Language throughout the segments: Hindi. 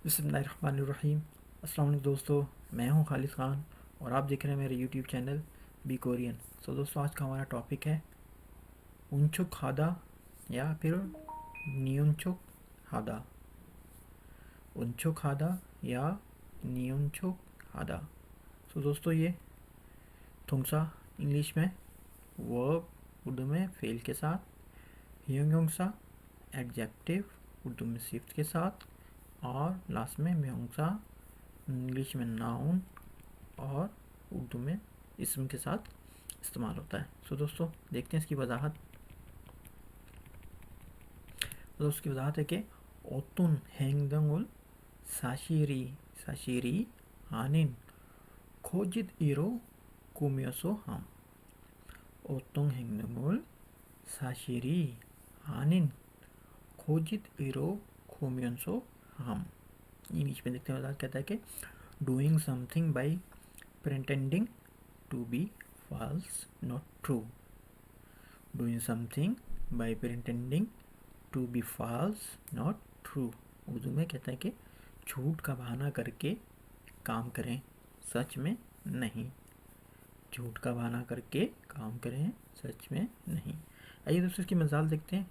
बिस्मिल्लाहिर्रहमानिर्रहीम। अस्सलाम वालेकुम दोस्तों, मैं हूं खालिद ख़ान और आप देख रहे हैं मेरे यूट्यूब चैनल बी कोरियन। दोस्तों, आज का हमारा टॉपिक है उनचुक हादा या फिर नियंचुक हादा। उनचुक हादा या नियंचुक हादा। दोस्तों, ये थोंगसा इंग्लिश में वर्ब उर्दू में फेल के साथ, ह्योंगसा एडजेक्टिव उर्दू में सिफ्त के साथ, और लास्ट में म्योंगसा इंग्लिश में नाउन और उर्दू में इसम के साथ इस्तेमाल होता है। दोस्तों, देखते हैं इसकी वजाहत। उसकी वजाहत है कि ओतुन हैंगदंगुल साशिरी साशिरी हानिन खोजित इरो कुमियोसो हम। ओतुन हैंगदंगुल साशिरी हानिन खोजित इरो कुमियोसो हम। इंग्लिश में देखते हैं वजाहत कहता है कि doing something by pretending to be false not true। doing something by pretending to be false not true। Urdu में कहता है कि झूठ का बहाना करके काम करें, सच में नहीं। झूठ का बहाना करके काम करें, सच में नहीं। आइए दोस्तों, इसकी मिसाल देखते हैं।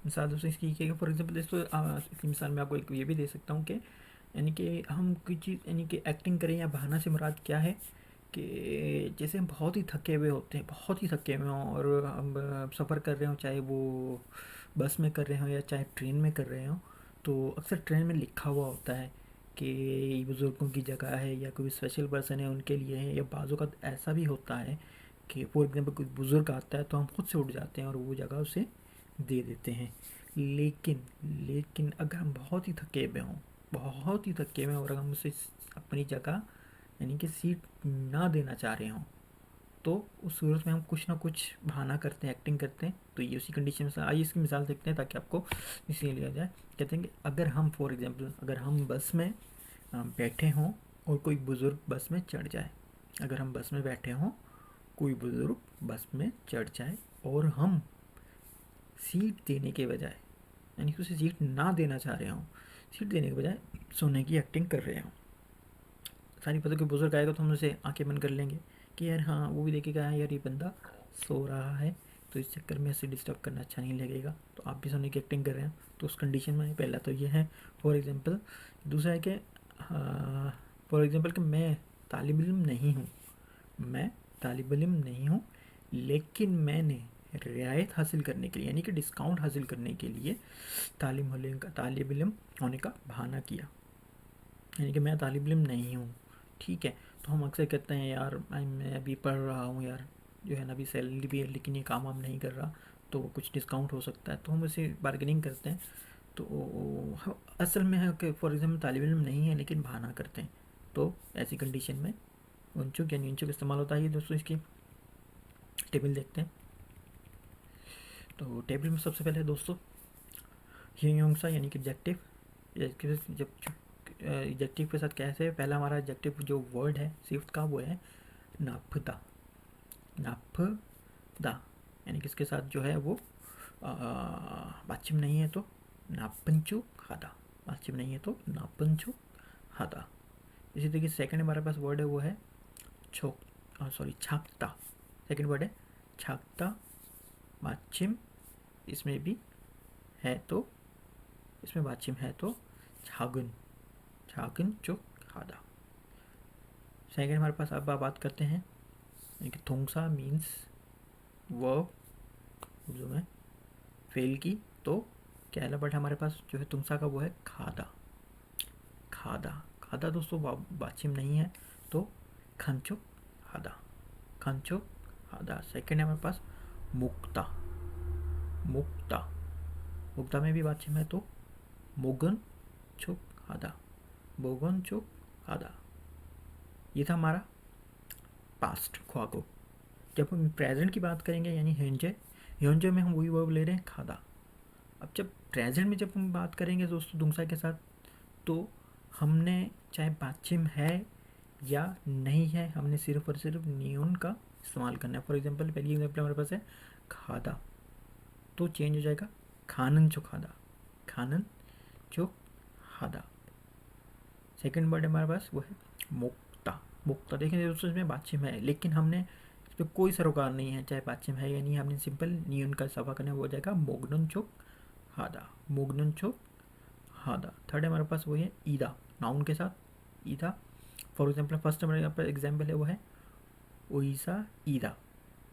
मिसाल दोस्तों इसकी फॉर एग्जाम्पल दोस्तों, इसकी मिसाल मैं आपको एक ये भी दे सकता हूँ कि यानी कि हम कोई चीज़ यानी कि एक्टिंग करें या बहाना से मुराद क्या है कि जैसे हम बहुत ही थके हुए होते हैं, बहुत ही थके हुए हों और हम सफ़र कर रहे हों, चाहे वो बस में कर रहे हों या चाहे ट्रेन में कर रहे हों, तो अक्सर ट्रेन में लिखा हुआ होता है कि बुज़ुर्गों की जगह है या कोई स्पेशल पर्सन है उनके लिए है। या बाज़ों का ऐसा भी होता है कि फॉर एग्जाम्पल कोई बुज़ुर्ग आता है तो हम खुद से उठ जाते हैं और वो जगह उसे दे देते हैं। लेकिन लेकिन अगर हम बहुत ही थके हुए हों, बहुत ही थके हुए और हम उसे अपनी जगह यानी कि सीट ना देना चाह रहे हों, तो उस सूरत में हम कुछ ना कुछ बहाना करते हैं, एक्टिंग करते हैं। तो ये उसी कंडीशन में आइए इसकी मिसाल देखते हैं ताकि आपको इसी लिया जाए। कहते हैं कि अगर हम फॉर एग्जांपल अगर हम बस में बैठे हों और कोई बुज़ुर्ग बस में चढ़ जाए, अगर हम बस में बैठे हों, कोई बुज़ुर्ग बस में चढ़ जाए और हम सीट देने के बजाय यानी कि उसे सीट ना देना चाह रहे हों, सीट देने के बजाय सोने की एक्टिंग कर रहे हों। सारी पता कि बुज़ुर्ग आएगा तो हम उसे आंखें बंद कर लेंगे कि यार हाँ, वो भी देखेगा यार ये बंदा सो रहा है, तो इस चक्कर में इसे डिस्टर्ब करना अच्छा नहीं लगेगा। तो आप भी सोने की एक्टिंग कर रहे हैं, तो उस कंडीशन में पहला तो ये है फॉर एग्ज़ाम्पल। दूसरा है कि फॉर एग्ज़ाम्पल कि मैं तालिब इल्म नहीं हूँ, मैं तालिब इल्म नहीं हूँ, लेकिन मैंने रियायत हासिल करने के लिए यानी कि डिस्काउंट हासिल करने के लिए तालिब इल्म होने का बहाना किया, यानी कि मैं तालिब इल्म नहीं हूँ। ठीक है, तो हम अक्सर कहते हैं यार मैं अभी पढ़ रहा हूँ यार, जो है ना अभी सैलरी भी है लेकिन ये काम वाम नहीं कर रहा, तो कुछ डिस्काउंट हो सकता है, तो हम उसे बार्गेनिंग करते हैं। तो असल में है कि फॉर एग्जाम्पल तालिब इल्म नहीं है लेकिन बहाना करते हैं, तो ऐसी कंडीशन में उनचुक यानी उनचुक इस्तेमाल होता है। दोस्तों, इसकी टेबल देखते हैं। तो टेबल में सबसे पहले दोस्तों ह्योंगसा यानी कि एडजेक्टिव। जब एडजेक्टिव के साथ कैसे, पहला हमारा एडजेक्टिव जो वर्ड है सिफ्त का वो है नाफदा। नाफदा यानी कि इसके साथ जो है वो बाचिम नहीं है तो नापंचु खादा, बाचिम नहीं है तो नापंचु खादा। इसी तरीके सेकंड हमारे पास वर्ड है वो है छाकता। सेकंड वर्ड है छाकता, बाचिम इसमें भी है तो, इसमें बाचिम है तो छागन, छागन चुक खादा। सेकंड हमारे पास अब बात करते हैं कि थोंगसा मीन्स वर्ब उर्दू में फेल की, तो कहला बट हमारे पास जो है तुंगसा का वो है खादा। खादा खादा दोस्तों बाचिम नहीं है तो खंचुक खादा, खंचुक खादा। सेकंड है हमारे पास मुक्ता। मुक्ता मुक्ता में भी बाचिम है तो मोगन चुक खादा, मोगन चुक खादा। ये था हमारा पास्ट ख्वागो। जब हम प्रेजेंट की बात करेंगे यानी हेंजे, हेंजे में हम वही वर्ब ले रहे हैं खादा। अब जब प्रेजेंट में जब हम बात करेंगे दोस्तों दुंगसा के साथ, तो हमने चाहे बाचिम है या नहीं है, हमने सिर्फ और सिर्फ नियन का इस्तेमाल करना है। फॉर एग्जांपल पहली एग्जांपल हमारे पास है खादा, तो चेंज हो जाएगा खानन चो खादा, खानन चोक हादा। सेकंड वर्ड हमारे पास वो है मुक्ता। मुक्ता देखें दोस्तों इसमें बातचीत है, लेकिन हमने इस पर कोई सरोकार नहीं है चाहे बातचीत है या नहीं, हमने सिंपल नियन का सफा करना वो हो जाएगा मोगनन चोक हादा। मोगनन चोक हादा। थर्ड हमारे पास वो है ईदा, नाउन के साथ ईदा। फॉर एग्जाम्पल फर्स्ट हमारे यहाँ पर एग्जाम्पल है वो है उईसा ईदा।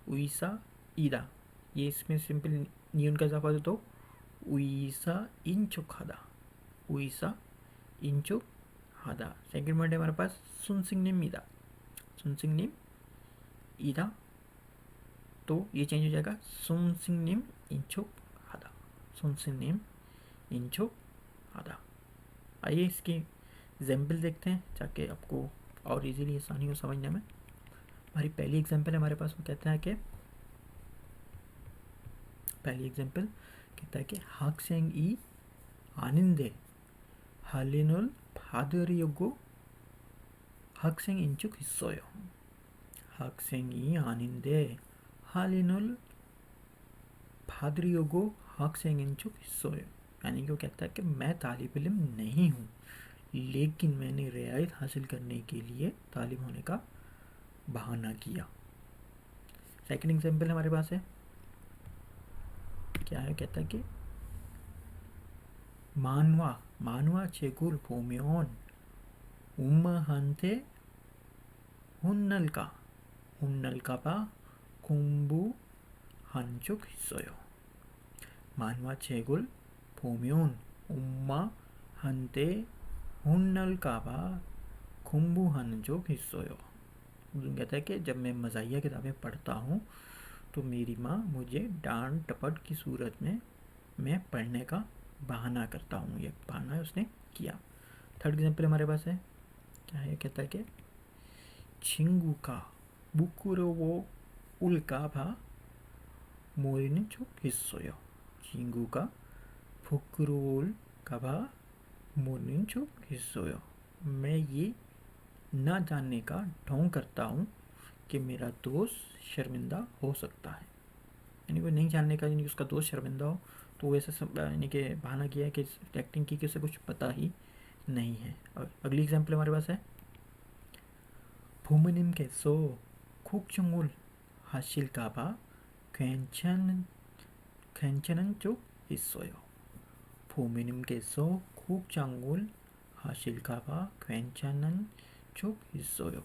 उईसा ईदा, ये इसमें सिंपल नियन का इजाफा दे तो उईसा इंचुक हादा। उईसा इंचुक हादा। सेकंड वर्ड है हमारे पास सुनसिंगनिम ईदा। सुनसिंगनिम ईदा, तो ये चेंज हो जाएगा सुनसिंगनिम इंचुक हादा। सुनसिंगनिम इंचुक हादा। आइए इसकी एग्जाम्पल देखते हैं ताकि आपको और इजीली आसानी हो समझने में। हमारी पहली एग्जाम्पल हमारे पास वो कहता है कि पहली एग्जाम्पल कहता है कि 학생이 아닌데 할인을 받으려고 학생인 척 했어요. 학생이 아닌데 할인을 받으려고 학생인 척 했어요। यानी कि वो कहता है कि मैं तालिब इल्म नहीं हूँ, लेकिन मैंने रियायत हासिल करने के लिए तालिब होने का बहाना किया। सेकंड एग्जाम्पल हमारे पास है, क्या है, कहता है कि 만화 책을 보면 엄마한테 혼날까 봐 공부한 적 있어요. 만화책을 보면 엄마한테 혼날까 봐 공부한 적 있어요। कहता है कि जब मैं मज़ाहिया किताबें पढ़ता हूँ तो मेरी माँ मुझे डांट टपट की सूरत में मैं पढ़ने का बहाना करता हूँ। ये बहाना उसने किया। थर्ड एग्जाम्पल हमारे पास है, क्या है, कहता है कि 친구가 부끄러워올까 봐 모르는 척 했어요। 친구가 부끄러워올까 봐 मोरनिंग 척 했어요। मैं ये ना जानने का ढोंग करता हूँ कि मेरा दोस्त शर्मिंदा हो सकता है। यानी वो नहीं जानने का, यानी उसका दोस्त शर्मिंदा हो तो वैसे यानी कि बहाना किया है कि एक्टिंग की कि उसे कुछ पता ही नहीं है। अगली एग्जाम्पल हमारे पास है, 부모님께서 걱정을 하실까 봐 괜찮은 척 했어요। 부모님께서 걱정을 하실까 봐 괜찮은 척 했어요।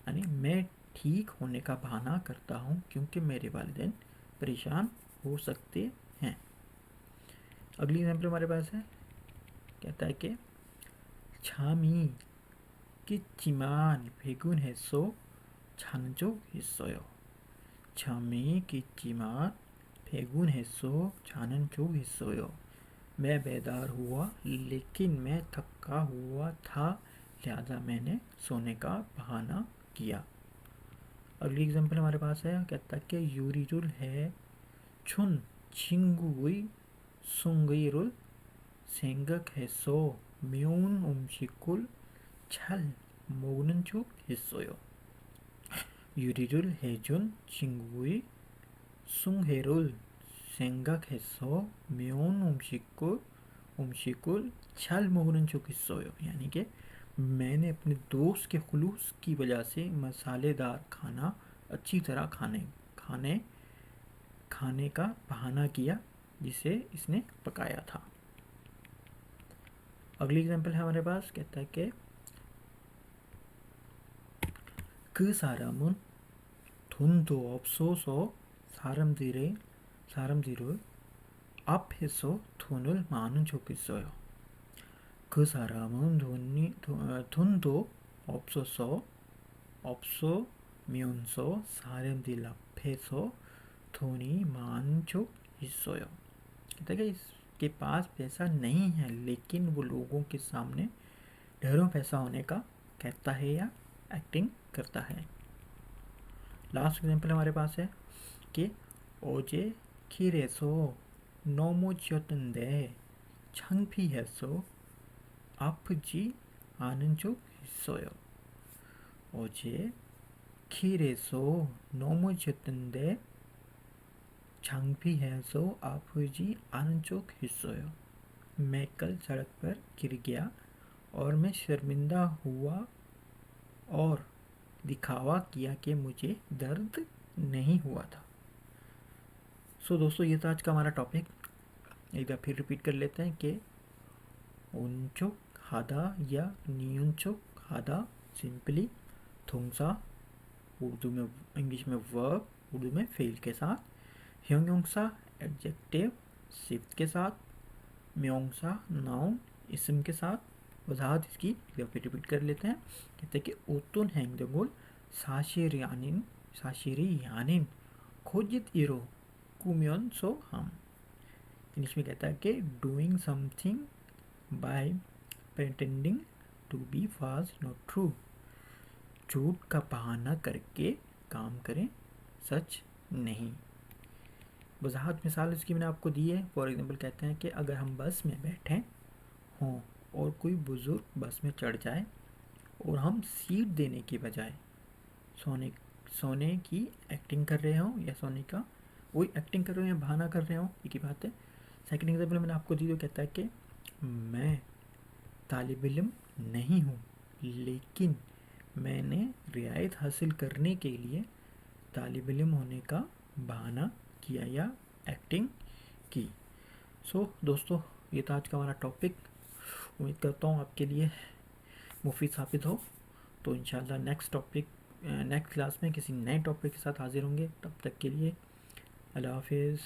यानी मैं ठीक होने का बहाना करता हूँ क्योंकि मेरे वालिदैन परेशान हो सकते हैं। अगली एग्जाम्पल हमारे पास है, कहता है कि 잠이 깼지만 배근해서 자는 적 있어요। 잠이 깼지만 배근해서 자는 적 있어요। मैं बेदार हुआ लेकिन मैं थका हुआ था, लिहाजा मैंने सोने का बहाना किया। अगली एग्जाम्पल हमारे पास है, कहता है कि 요리를 해 준 친구의 성의를 생각해서 매운 음식을 잘 먹는 척 했어요। 요리를 해준 친구의 성의를 생각해서 매운 음식을 잘 먹는 척 했어요। यानी कि मैंने अपने दोस्त के खुलूस की वजह से मसालेदार खाना अच्छी तरह खाने का बहाना किया जिसे इसने पकाया था। अगली एग्जाम्पल है हमारे पास, कहता है कि 그 사람은 돈도 없어서 사람들을 앞에서 돈을 많은 척 했어요। 그 사람은 돈도 없으면서 사람들 앞에서 돈이 많은 척 했어요। कहता है कि इसके पास पैसा नहीं है लेकिन वो लोगों के सामने ढेरों पैसा होने का कहता है या एक्टिंग करता है। लास्ट एग्जाम्पल हमारे पास है कि 어제 길에서 넘어졌는데 창피해서 아프지 않은 적 있어요। 어제 길에서 넘어졌는데 창피해서 아프지 않은 적 있어요। मैं कल सड़क पर गिर गया और मैं शर्मिंदा हुआ और दिखावा किया कि मुझे दर्द नहीं हुआ था। दोस्तों ये था आज का हमारा टॉपिक। एक बार फिर रिपीट कर लेते हैं कि उनचोक हादा या नियुनचोक हादा सिंपली थोंगसा, उर्दू में इंग्लिश में वर्ब, उर्दू में फेल के साथ, ह्योंगयोंगसा एडजेक्टिव सिफ्त के साथ, म्योंगसा नाउन इसम के साथ। वजाहत इसकी एक बार फिर रिपीट कर लेते हैं। कहते हैं कि ओतुन हैंगदगुल साशिरी यानिन खोजित इरो कुम्योन सो हम। इंग्लिश में कहता है कि doing something by pretending to be fast not true, झूठ का बहाना करके काम करें, सच नहीं। वजाहत मिसाल इसकी मैंने आपको दी है। फॉर एग्जांपल कहते हैं कि अगर हम बस में बैठे हों और कोई बुज़ुर्ग बस में चढ़ जाए और हम सीट देने की बजाय सोने की एक्टिंग कर रहे हों या सोने का वही एक्टिंग कर रहे हो या बहाना कर रहे हो, एक ही बात है। सेकंड एग्जाम्पल मैंने आपको दी जो कहता है कि मैं तालिब इल्म नहीं हूँ लेकिन मैंने रियायत हासिल करने के लिए तालिब इल्म होने का बहाना किया या एक्टिंग की। दोस्तों ये था आज का हमारा टॉपिक। उम्मीद करता हूँ आपके लिए मुफीद साबित हो। तो इंशाल्लाह नेक्स्ट क्लास में किसी नए टॉपिक के साथ हाजिर होंगे। तब तक के लिए अल्लाह हाफिज़।